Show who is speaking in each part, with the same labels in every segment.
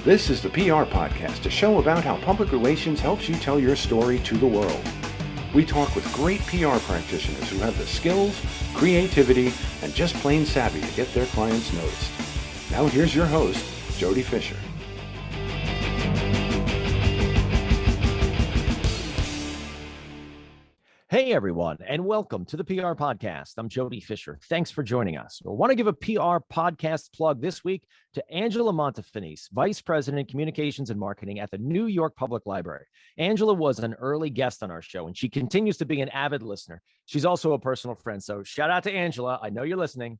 Speaker 1: This is the PR Podcast, a show about how public relations helps you tell your story to the world. We talk with great PR practitioners who have the skills, creativity, and just plain savvy to get their clients noticed. Now here's your host, Jody Fisher.
Speaker 2: Hey everyone, and welcome to the PR Podcast. I'm Jody Fisher. Thanks for joining us. I want to give a PR podcast plug this week to Angela Montefinice, Vice President, Communications and Marketing at the New York Public Library. Angela was an early guest on our show, and she continues to be an avid listener. She's also a personal friend, so shout out to Angela. I know you're listening.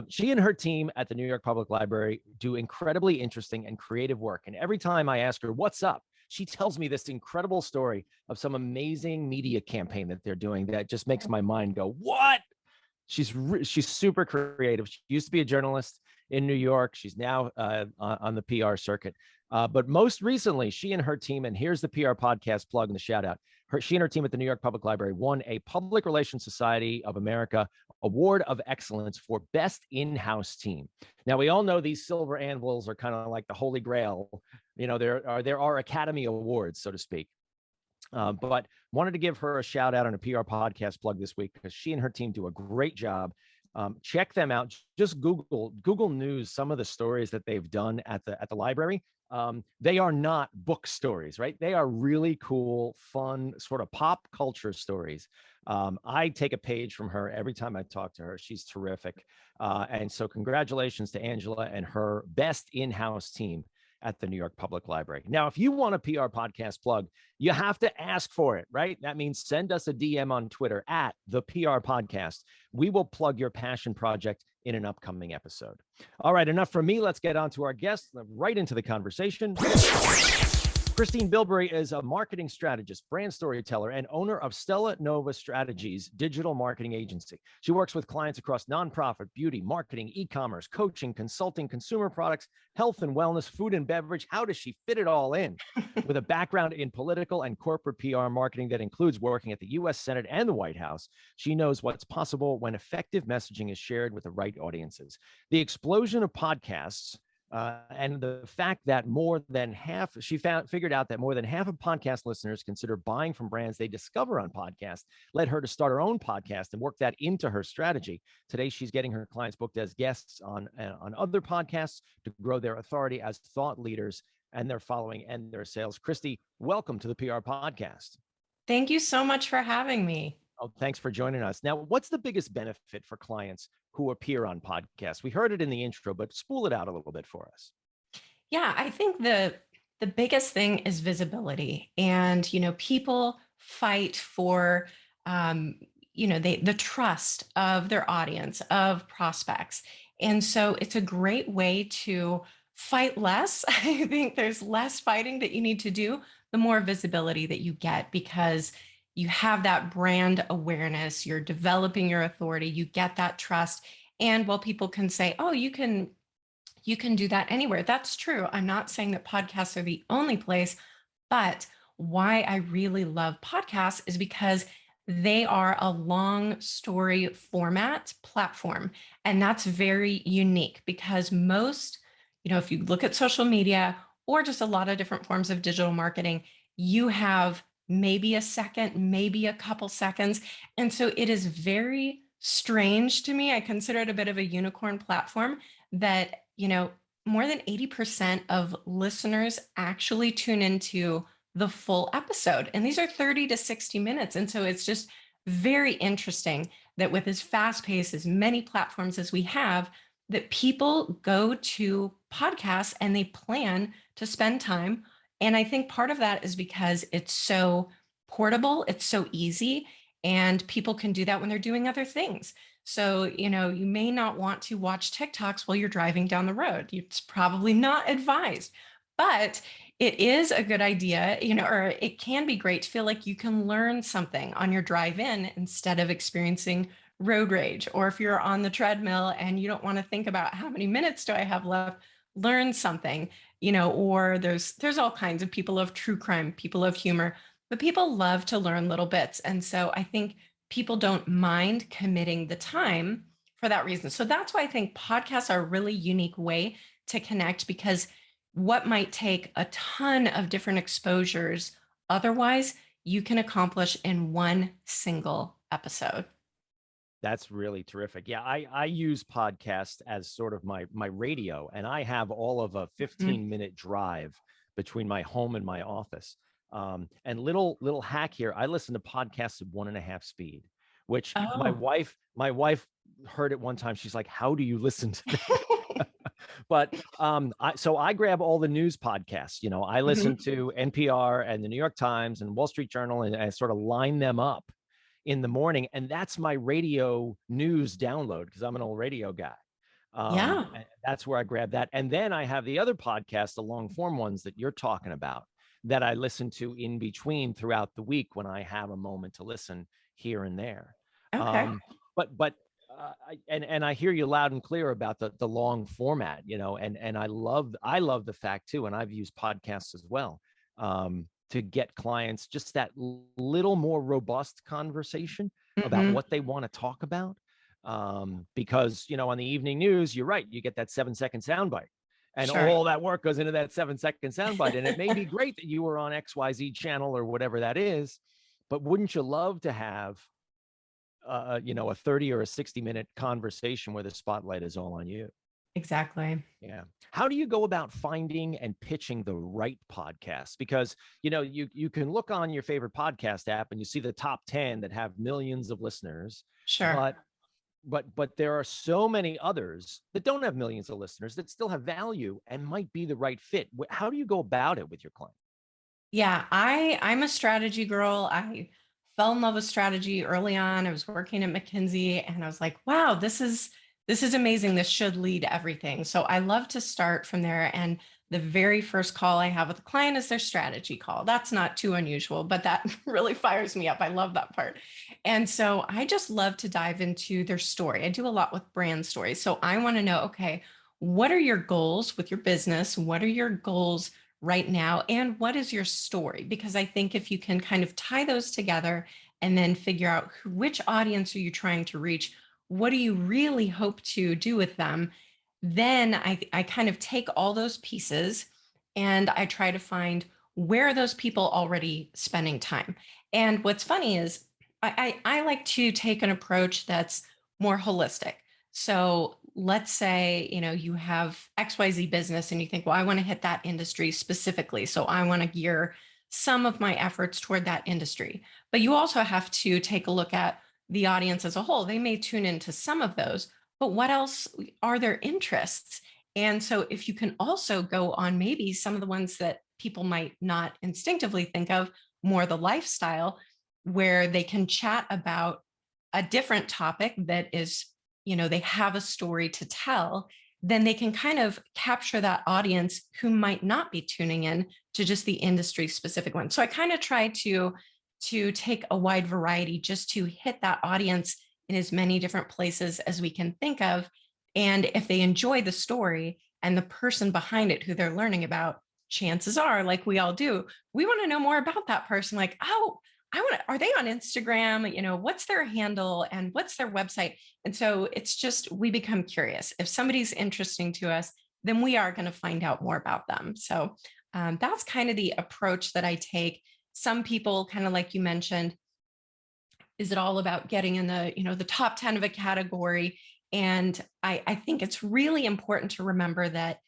Speaker 2: She and her team at the New York Public Library do incredibly interesting and creative work, and every time I ask her, what's up? She tells me this incredible story of some amazing media campaign that they're doing that just makes my mind go, what? She's super creative. She used to be a journalist in New York. She's now on the PR circuit. But most recently, she and her team, and here's the PR podcast plug and the shout out. She and her team at the New York Public Library won a Public Relations Society of America Award of Excellence for Best In-House Team. Now, we all know these silver anvils are kind of like the holy grail. You know, there are Academy Awards, so to speak. But wanted to give her a shout out on a PR podcast plug this week because she and her team do a great job. Check them out. Just Google News some of the stories that they've done at the library. They are not book stories, right? They are really cool, fun, sort of pop culture stories. I take a page from her every time I talk to her. She's terrific. And so congratulations to Angela and her best in-house team at the New York Public Library. Now, if you want a PR podcast plug, you have to ask for it, right? That means send us a DM on Twitter at the PR Podcast. We will plug your passion project in an upcoming episode. All right, enough from me. Let's get on to our guests, right into the conversation. Christie Bilbrey is a marketing strategist, brand storyteller, and owner of Stella Nova Strategies digital marketing agency. She works with clients across nonprofit, beauty, marketing, e-commerce, coaching, consulting, consumer products, health and wellness, food and beverage. How does she fit it all in? With a background in political and corporate PR marketing that includes working at the U.S. Senate and the White House, she knows what's possible when effective messaging is shared with the right audiences. The explosion of podcasts and the fact that more than half, figured out that more than half of podcast listeners consider buying from brands they discover on podcasts, led her to start her own podcast and work that into her strategy. Today, she's getting her clients booked as guests on other podcasts to grow their authority as thought leaders and their following and their sales. Christie, welcome to the PR Podcast.
Speaker 3: Thank you so much for having me.
Speaker 2: Oh, thanks for joining us. Now, what's the biggest benefit for clients who appear on podcasts? We heard it in the intro, but spool it out a little bit for us.
Speaker 3: Yeah, I think the biggest thing is visibility. And, people fight for, the trust of their audience, of prospects. And so it's a great way to fight less. I think there's less fighting that you need to do, the more visibility that you get, because you have that brand awareness, you're developing your authority, you get that trust. And while people can say, oh, you can do that anywhere. That's true. I'm not saying that podcasts are the only place, but why I really love podcasts is because they are a long story format platform. And that's very unique because most, if you look at social media or just a lot of different forms of digital marketing, you have maybe a second, maybe a couple seconds. And so it is very strange to me. I consider it a bit of a unicorn platform that, more than 80% of listeners actually tune into the full episode. And these are 30 to 60 minutes. And so it's just very interesting that with as fast paced, as many platforms as we have, that people go to podcasts and they plan to spend time. And I think part of that is because it's so portable, it's so easy, and people can do that when they're doing other things. So, you may not want to watch TikToks while you're driving down the road. It's probably not advised, but it is a good idea, or it can be great to feel like you can learn something on your drive in instead of experiencing road rage. Or if you're on the treadmill and you don't want to think about how many minutes do I have left, learn something. Or there's all kinds of people of true crime, people of humor, but people love to learn little bits. And so I think people don't mind committing the time for that reason. So that's why I think podcasts are a really unique way to connect, because what might take a ton of different exposures otherwise, you can accomplish in one single episode.
Speaker 2: That's really terrific. Yeah, I use podcasts as sort of my radio, and I have all of a
Speaker 3: Mhm.
Speaker 2: 15-minute drive between my home and my office. And little hack here, I listen to podcasts at 1.5 speed, which
Speaker 3: Oh.
Speaker 2: my wife heard it one time. She's like, "How do you listen to that?" But I grab all the news podcasts. I listen
Speaker 3: Mhm.
Speaker 2: to NPR and the New York Times and Wall Street Journal, and I sort of line them up in the morning, and that's my radio news download because I'm an old radio guy.
Speaker 3: Yeah.
Speaker 2: And that's where I grab that, and then I have the other podcasts, the long form ones that you're talking about, that I listen to in between throughout the week when I have a moment to listen here and there.
Speaker 3: Okay.
Speaker 2: But and I hear you loud and clear about the long format, and I love the fact too, and I've used podcasts as well, to get clients just that little more robust conversation about
Speaker 3: Mhm.
Speaker 2: what they want to talk about. Because on the evening news, you're right, you get that 7-second soundbite. And
Speaker 3: Sure.
Speaker 2: all that work goes into that 7-second soundbite. And it may be great that you were on XYZ channel or whatever that is, but wouldn't you love to have a 30 or a 60-minute conversation where the spotlight is all on you?
Speaker 3: Exactly.
Speaker 2: Yeah. How do you go about finding and pitching the right podcast? Because, you can look on your favorite podcast app and you see the top 10 that have millions of listeners,
Speaker 3: Sure.
Speaker 2: but there are so many others that don't have millions of listeners that still have value and might be the right fit. How do you go about it with your client?
Speaker 3: Yeah, I'm a strategy girl. I fell in love with strategy early on. I was working at McKinsey and I was like, wow, this is amazing. This should lead everything. So I love to start from there. And the very first call I have with a client is their strategy call. That's not too unusual, but that really fires me up. I love that part. And so I just love to dive into their story. I do a lot with brand stories. So I want to know, okay, what are your goals with your business? What are your goals right now? And what is your story? Because I think if you can kind of tie those together and then figure out which audience are you trying to reach, what do you really hope to do with them, then I kind of take all those pieces and I try to find where are those people already spending time. And what's funny is I like to take an approach that's more holistic. So let's say, you have XYZ business and you think, well, I want to hit that industry specifically. So I want to gear some of my efforts toward that industry. But you also have to take a look at the audience as a whole. They may tune into some of those, but what else are their interests? And so if you can also go on maybe some of the ones that people might not instinctively think of, more the lifestyle, where they can chat about a different topic that is, they have a story to tell, then they can kind of capture that audience who might not be tuning in to just the industry specific one. So I kind of try to take a wide variety just to hit that audience in as many different places as we can think of. And if they enjoy the story and the person behind it who they're learning about, chances are, like we all do, we want to know more about that person. Like, oh, are they on Instagram? What's their handle and what's their website? And so it's just, we become curious. If somebody's interesting to us, then we are going to find out more about them. So that's kind of the approach that I take. Some people, kind of like you mentioned, is it all about getting in the top 10 of a category? And I think it's really important to remember that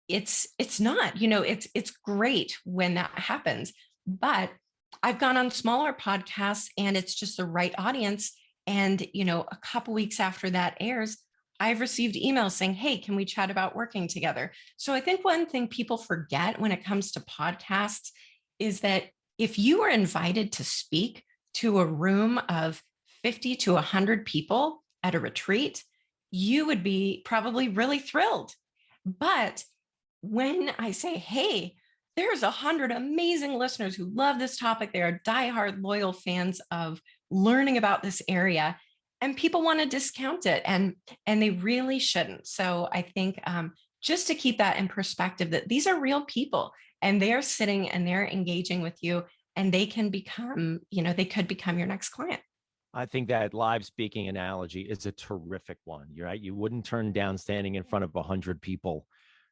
Speaker 3: it's not, it's great when that happens. But I've gone on smaller podcasts and it's just the right audience. And, a couple weeks after that airs, I've received emails saying, hey, can we chat about working together? So I think one thing people forget when it comes to podcasts is that if you were invited to speak to a room of 50 to 100 people at a retreat, you would be probably really thrilled. But when I say, hey, there's 100 amazing listeners who love this topic, they are diehard loyal fans of learning about this area, and people want to discount it, and they really shouldn't. So I think just to keep that in perspective, that these are real people and they're sitting and they're engaging with you, and they can become, they could become your next client.
Speaker 2: I think that live speaking analogy is a terrific one. You're right. You wouldn't turn down standing in front of 100 people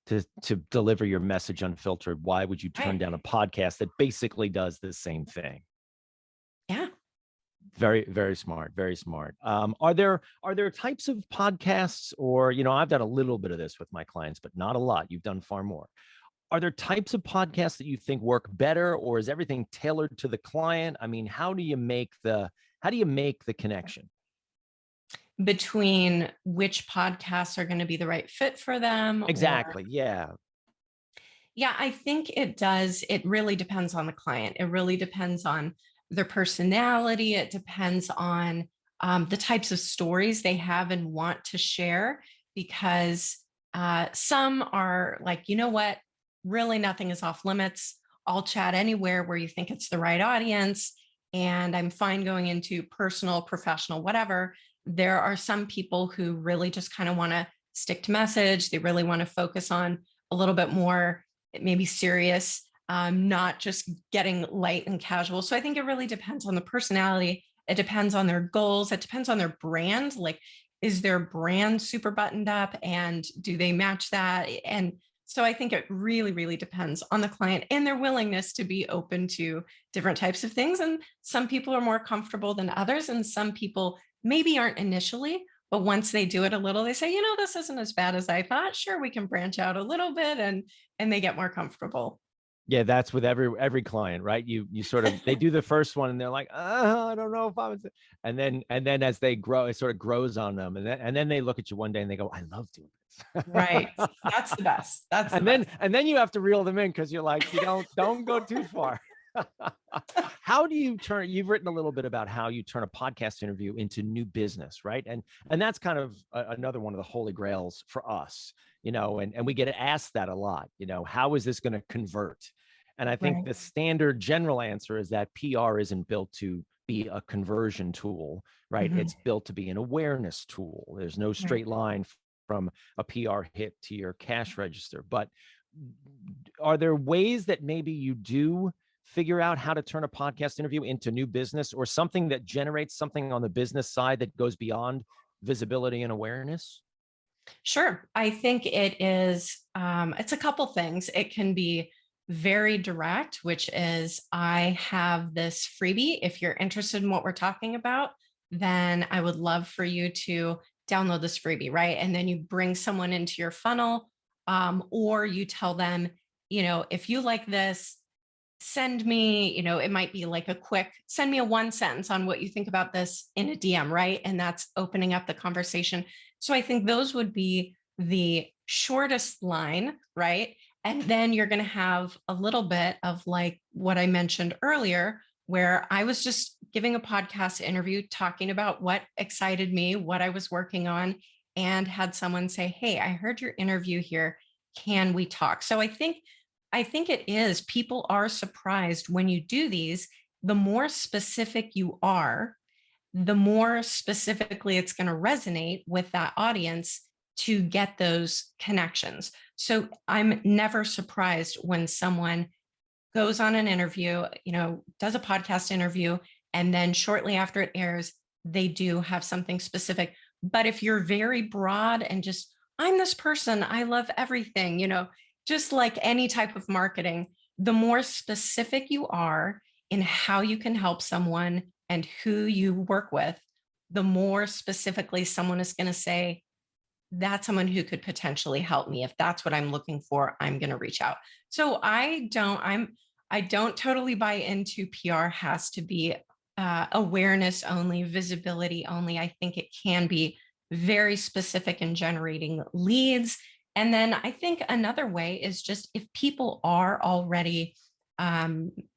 Speaker 2: to deliver your message unfiltered, why would you turn down a podcast that basically does the same thing?
Speaker 3: Yeah.
Speaker 2: Very, very smart. Very smart. Are there types of podcasts, or, I've done a little bit of this with my clients, but not a lot. You've done far more. Are there types of podcasts that you think work better, or is everything tailored to the client? I mean, how do you make the connection
Speaker 3: Between which podcasts are going to be the right fit for them?
Speaker 2: exactly? Yeah.
Speaker 3: Yeah, I think it does. It really depends on the client. It really depends on their personality. It depends on the types of stories they have and want to share, because some are like, you know what, really nothing is off limits. I'll chat anywhere where you think it's the right audience. And I'm fine going into personal, professional, whatever. There are some people who really just kind of want to stick to message. They really want to focus on a little bit more, maybe serious, not just getting light and casual. So I think it really depends on the personality. It depends on their goals. It depends on their brand. Like, is their brand super buttoned up, and do they match that? And so I think it really, really depends on the client and their willingness to be open to different types of things. And some people are more comfortable than others, and some people maybe aren't initially, but once they do it a little, they say, this isn't as bad as I thought. Sure, we can branch out a little bit, and they get more comfortable.
Speaker 2: Yeah, that's with every client, right? You sort of, they do the first one and they're like, I don't know if I'm, and then as they grow, it sort of grows on them, and then they look at you one day and they go, I love doing this.
Speaker 3: Right. That's the best.
Speaker 2: And then you have to reel them in, because you're like, don't go too far. How do you turn? You've written a little bit about how you turn a podcast interview into new business, right? And that's kind of another one of the holy grails for us, and we get asked that a lot. How is this going to convert? And I think the standard general answer is that PR isn't built to be a conversion tool, right?
Speaker 3: Mm-hmm.
Speaker 2: It's built to be an awareness tool. There's no straight line from a PR hit to your cash register. But are there ways that maybe you do figure out how to turn a podcast interview into new business, or something that generates something on the business side that goes beyond visibility and awareness?
Speaker 3: Sure. I think it is, it's a couple things. It can be very direct, which is, I have this freebie. If you're interested in what we're talking about, then I would love for you to download this freebie, right? And then you bring someone into your funnel, or you tell them, if you like this, send me, it might be like send me a one sentence on what you think about this in a DM, right? And that's opening up the conversation. So I think those would be the shortest line, right? And then you're going to have a little bit of like what I mentioned earlier, where I was just giving a podcast interview talking about what excited me, what I was working on, and had someone say, hey, I heard your interview here. Can we talk? So I think it is, people are surprised when you do these. The more specific you are, the more specifically it's going to resonate with that audience to get those connections. So I'm never surprised when someone goes on an interview, does a podcast interview, and then shortly after it airs, they do have something specific. But if you're very broad and just, I'm this person, I love everything, just like any type of marketing, the more specific you are in how you can help someone and who you work with, the more specifically someone is going to say, that's someone who could potentially help me. If that's what I'm looking for, I'm going to reach out. So I don't totally buy into PR has to be awareness only, visibility only. I think it can be very specific in generating leads. And then I think another way is just, if people are already,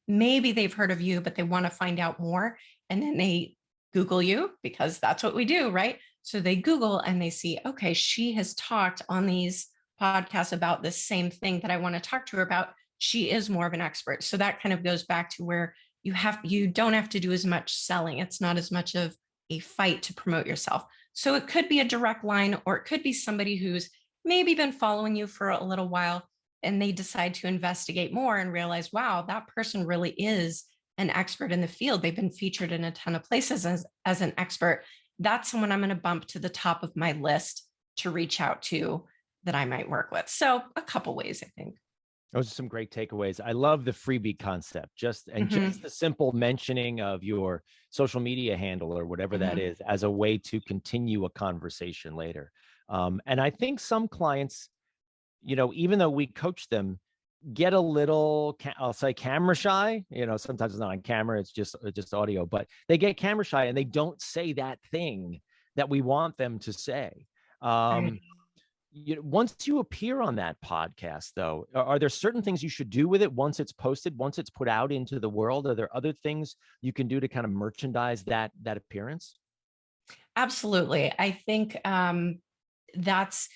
Speaker 3: maybe they've heard of you, but they want to find out more, and then they Google you, because that's what we do, right? So they Google and they see, okay, she has talked on these podcasts about this same thing that I want to talk to her about. She is more of an expert. So that kind of goes back to where you don't have to do as much selling. It's not as much of a fight to promote yourself. So it could be a direct line, or it could be somebody who's maybe been following you for a little while, and they decide to investigate more and realize, wow, that person really is an expert in the field. They've been featured in a ton of places as an expert. That's someone I'm going to bump to the top of my list to reach out to that I might work with. So a couple ways, I think.
Speaker 2: Those are some great takeaways. I love the freebie concept, just the simple mentioning of your social media handle or whatever that is as a way to continue a conversation later. And I think some clients, even though we coach them, get a little, I'll say camera shy. Sometimes it's not on camera, it's just audio, but they get camera shy and they don't say that thing that we want them to say.
Speaker 3: Right.
Speaker 2: Once you appear on that podcast, though, are there certain things you should do with it once it's posted, once it's put out into the world? Are there other things you can do to kind of merchandise that appearance?
Speaker 3: Absolutely. I think that's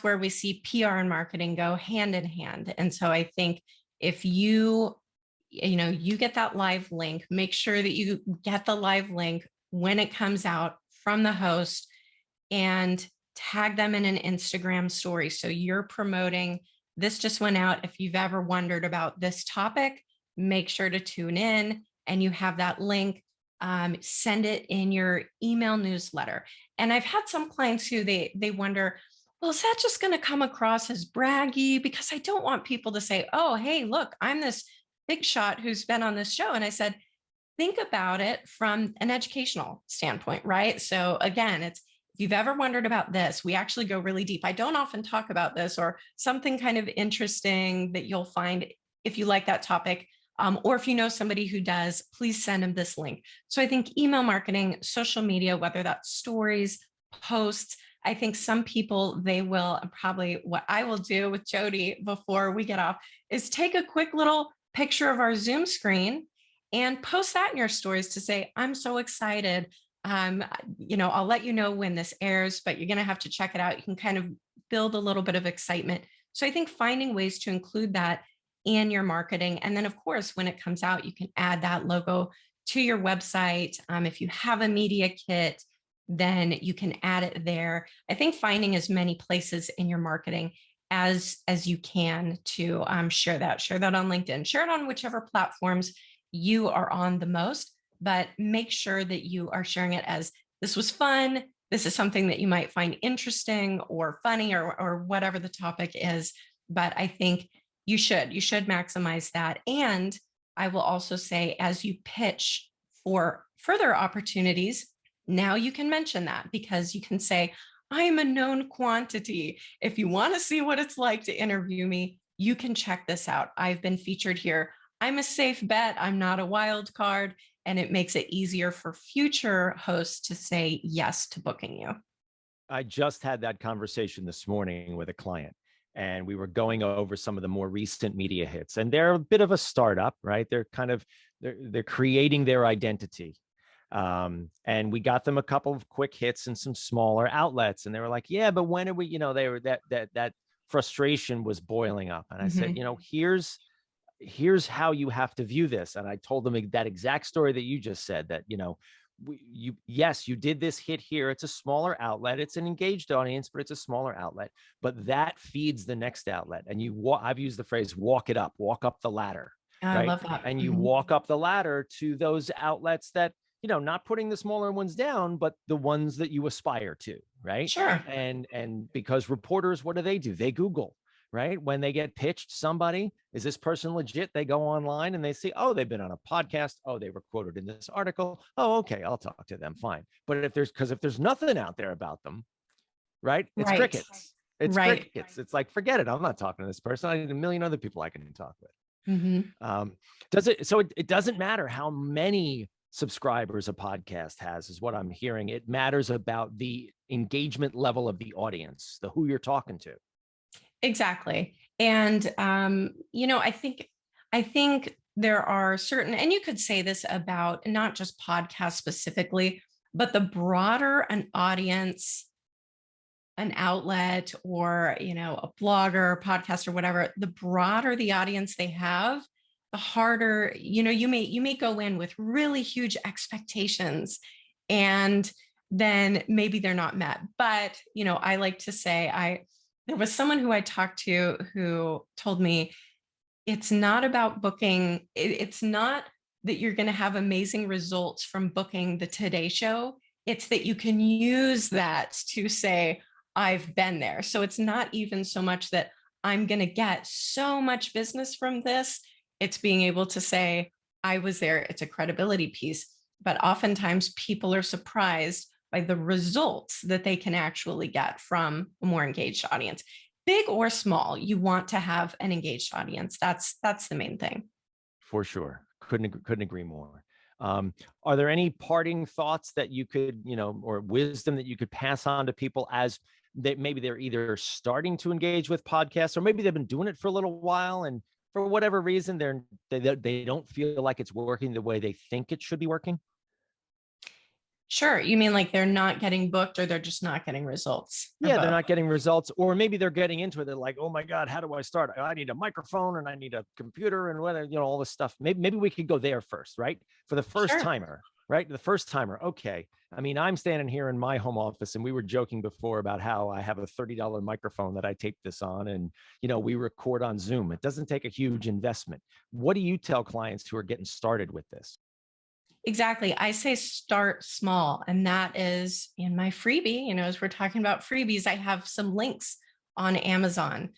Speaker 3: where we see PR and marketing go hand in hand. And so I think if you get that live link, make sure that you get the live link when it comes out from the host and tag them in an Instagram story. So you're promoting, this just went out. If you've ever wondered about this topic, make sure to tune in, and you have that link. Send it in your email newsletter. And I've had some clients who they wonder, well, is that just going to come across as braggy? Because I don't want people to say, oh, hey, look, I'm this big shot who's been on this show. And I said, think about it from an educational standpoint, right? So again, if you've ever wondered about this, we actually go really deep. I don't often talk about this, or something kind of interesting that you'll find if you like that topic. Or if you know somebody who does, please send them this link. So I think email marketing, social media, whether that's stories, posts, I think some people, they will probably, what I will do with Jody before we get off is take a quick little picture of our Zoom screen and post that in your stories to say, I'm so excited. I'll let you know when this airs, but you're going to have to check it out. You can kind of build a little bit of excitement. So I think finding ways to include that in your marketing. And then of course, when it comes out, you can add that logo to your website. If you have a media kit, then you can add it there. I think finding as many places in your marketing as you can to share that on LinkedIn, share it on whichever platforms you are on the most, but make sure that you are sharing it as, this was fun. This is something that you might find interesting or funny or whatever the topic is. But I think you should maximize that. And I will also say, as you pitch for further opportunities, now you can mention that, because you can say, I'm a known quantity. If you want to see what it's like to interview me, you can check this out. I've been featured here. I'm a safe bet. I'm not a wild card. And it makes it easier for future hosts to say yes to booking you.
Speaker 2: I just had that conversation this morning with a client, and we were going over some of the more recent media hits, and they're a bit of a startup, right? They're creating their identity. And we got them a couple of quick hits in some smaller outlets, and they were like, yeah, but when are we, they were that frustration was boiling up. And I said, here's how you have to view this. And I told them that exact story that you just said, that, yes, you did this hit here. It's a smaller outlet. It's an engaged audience, but it's a smaller outlet, but that feeds the next outlet. And I've used the phrase, walk up the ladder.
Speaker 3: I
Speaker 2: right?
Speaker 3: love that.
Speaker 2: And you walk up the ladder to those outlets that, not putting the smaller ones down, but the ones that you aspire to, right?
Speaker 3: Sure.
Speaker 2: And because reporters, what do? They Google, right? When they get pitched somebody, is this person legit? They go online and they see, oh, they've been on a podcast. Oh, they were quoted in this article. Oh, okay, I'll talk to them. Fine. But if there's nothing out there about them, right? It's crickets. It's crickets. It's like, forget it. I'm not talking to this person. I need a million other people I can talk with. So it doesn't matter how many subscribers a podcast has, is what I'm hearing. It matters about the engagement level of the audience, who you're talking to.
Speaker 3: Exactly. And, I think there are certain, and you could say this about not just podcasts specifically, but the broader an audience, an outlet, or, a blogger, podcast, or whatever, the broader the audience they have, the harder, you may go in with really huge expectations, and then maybe they're not met. But, I like to say, there was someone who I talked to who told me, it's not about booking. It's not that you're going to have amazing results from booking the Today Show. It's that you can use that to say, I've been there. So it's not even so much that I'm going to get so much business from this. It's being able to say, I was there. It's a credibility piece. But oftentimes people are surprised by the results that they can actually get from a more engaged audience. Big or small, you want to have an engaged audience. That's the main thing.
Speaker 2: For sure. Couldn't agree more. Are there any parting thoughts that you could, or wisdom that you could pass on to people as that maybe they're either starting to engage with podcasts, or maybe they've been doing it for a little while and for whatever reason they don't feel like it's working the way they think it should be working?
Speaker 3: Sure. You mean like they're not getting booked, or they're just not getting results?
Speaker 2: Yeah, they're not getting results, or maybe they're getting into it. They're like, oh my God, how do I start? I need a microphone and I need a computer and whether, all this stuff. Maybe we could go there first, right? For the first
Speaker 3: Sure.
Speaker 2: timer, right? The first timer. Okay. I mean, I'm standing here in my home office and we were joking before about how I have a $30 microphone that I tape this on, and, we record on Zoom. It doesn't take a huge investment. What do you tell clients who are getting started with this?
Speaker 3: Exactly. I say start small. And that is in my freebie. As we're talking about freebies, I have some links on Amazon,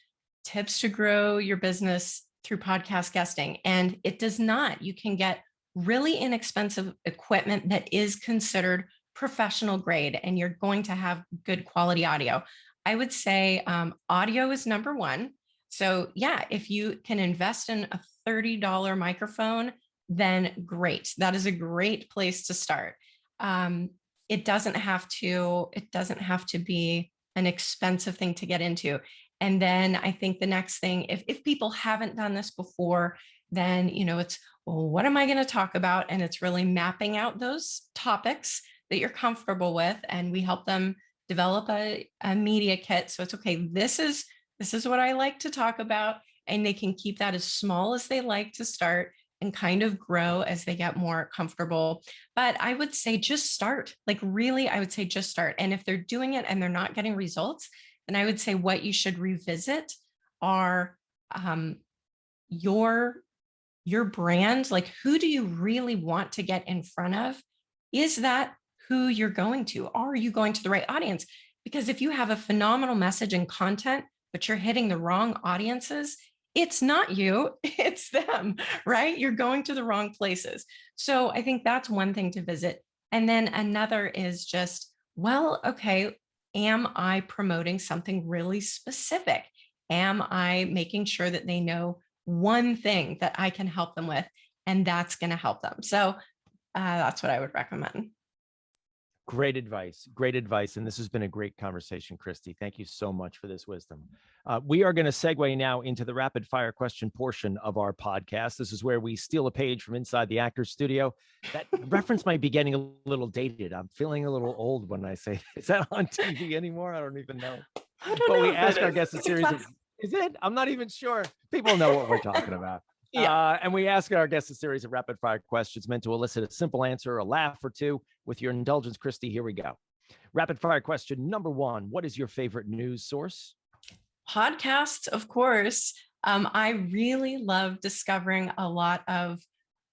Speaker 3: tips to grow your business through podcast guesting. And it does not, you can get really inexpensive equipment that is considered professional grade, and you're going to have good quality audio. I would say audio is number one. So yeah, if you can invest in a $30 microphone, then great. That is a great place to start. It doesn't have to be an expensive thing to get into. And then I think the next thing, if people haven't done this before, then, it's, well, what am I going to talk about? And it's really mapping out those topics that you're comfortable with. And we help them develop a media kit. So it's okay. This is what I like to talk about. And they can keep that as small as they like to start, and kind of grow as they get more comfortable. But I would say just start. Like really, I would say just start. And if they're doing it and they're not getting results, then I would say what you should revisit are your brand. Like, who do you really want to get in front of? Is that who you're going to? Are you going to the right audience? Because if you have a phenomenal message and content, but you're hitting the wrong audiences, it's not you, it's them, right? You're going to the wrong places. So I think that's one thing to visit. And then another is just, well, okay, am I promoting something really specific? Am I making sure that they know one thing that I can help them with, and that's going to help them? So that's what I would recommend.
Speaker 2: Great advice. Great advice. And this has been a great conversation, Christie. Thank you so much for this wisdom. We are going to segue now into the rapid fire question portion of our podcast. This is where we steal a page from inside the actor's studio. That reference might be getting a little dated. I'm feeling a little old when I say, is that on TV anymore? I don't even know.
Speaker 3: But
Speaker 2: we ask our guests a series of, is it? I'm not even sure. People know what we're talking about. Yeah. And we ask our guests a series of rapid fire questions meant to elicit a simple answer, a laugh or two. With your indulgence, Christie, here we go. Rapid fire question number one. What is your favorite news source?
Speaker 3: Podcasts, of course. I really love discovering a lot of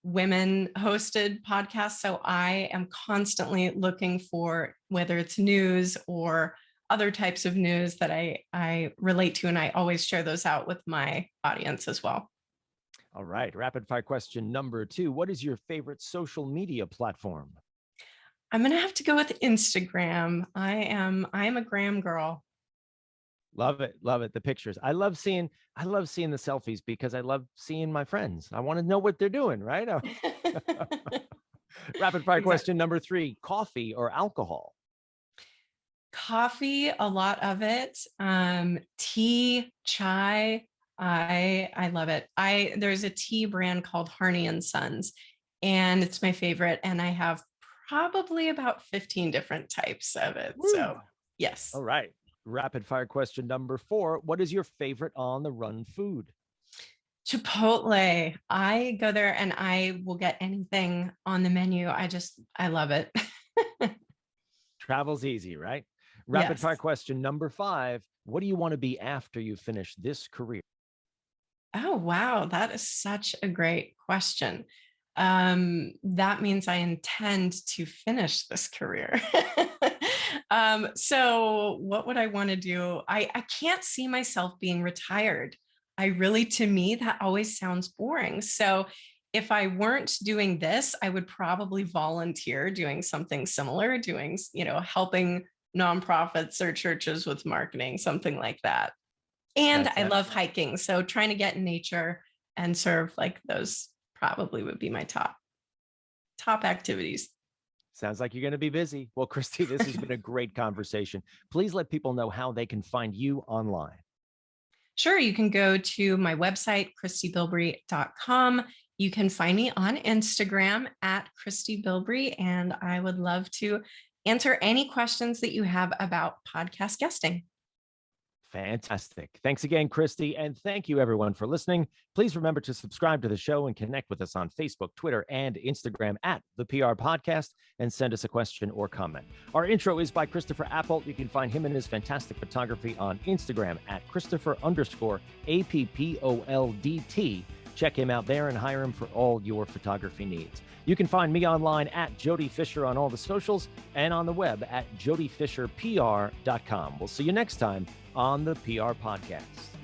Speaker 3: women hosted podcasts. So I am constantly looking for whether it's news or other types of news that I relate to. And I always share those out with my audience as well.
Speaker 2: All right. Rapid fire question number two. What is your favorite social media platform?
Speaker 3: I'm going to have to go with Instagram. I'm a gram girl.
Speaker 2: Love it. Love it. The pictures. I love seeing the selfies because I love seeing my friends. I want to know what they're doing, right? Rapid fire question number three. Coffee or alcohol?
Speaker 3: Coffee, a lot of it. Tea, chai. I love it. There's a tea brand called Harney and Sons, and it's my favorite. And I have probably about 15 different types of it. Woo. So yes.
Speaker 2: All right. Rapid fire question number four. What is your favorite on the run food?
Speaker 3: Chipotle. I go there and I will get anything on the menu. I love it.
Speaker 2: Travel's easy, right? Rapid fire question number five. What do you want to be after you finish this career?
Speaker 3: Oh, wow. That is such a great question. That means I intend to finish this career. So what would I want to do? I can't see myself being retired. To me, that always sounds boring. So if I weren't doing this, I would probably volunteer doing something similar, helping nonprofits or churches with marketing, something like that. And
Speaker 2: That's
Speaker 3: I love
Speaker 2: excellent.
Speaker 3: hiking. So trying to get in nature and serve, like, those probably would be my top activities.
Speaker 2: Sounds like you're going to be busy. Well, Christy, this has been a great conversation. Please let people know how they can find you online.
Speaker 3: Sure, you can go to my website, christiebilbrey.com. You can find me on Instagram at Christie Bilbrey, and I would love to answer any questions that you have about podcast guesting.
Speaker 2: Fantastic. Thanks again, Christy. And thank you, everyone, for listening. Please remember to subscribe to the show and connect with us on Facebook, Twitter, and Instagram at The PR Podcast, and send us a question or comment. Our intro is by Christopher Appold. You can find him and his fantastic photography on Instagram at Christopher_APPOLDT. Check him out there and hire him for all your photography needs. You can find me online at Jody Fisher on all the socials and on the web at jodyfisherpr.com. We'll see you next time on the PR Podcast.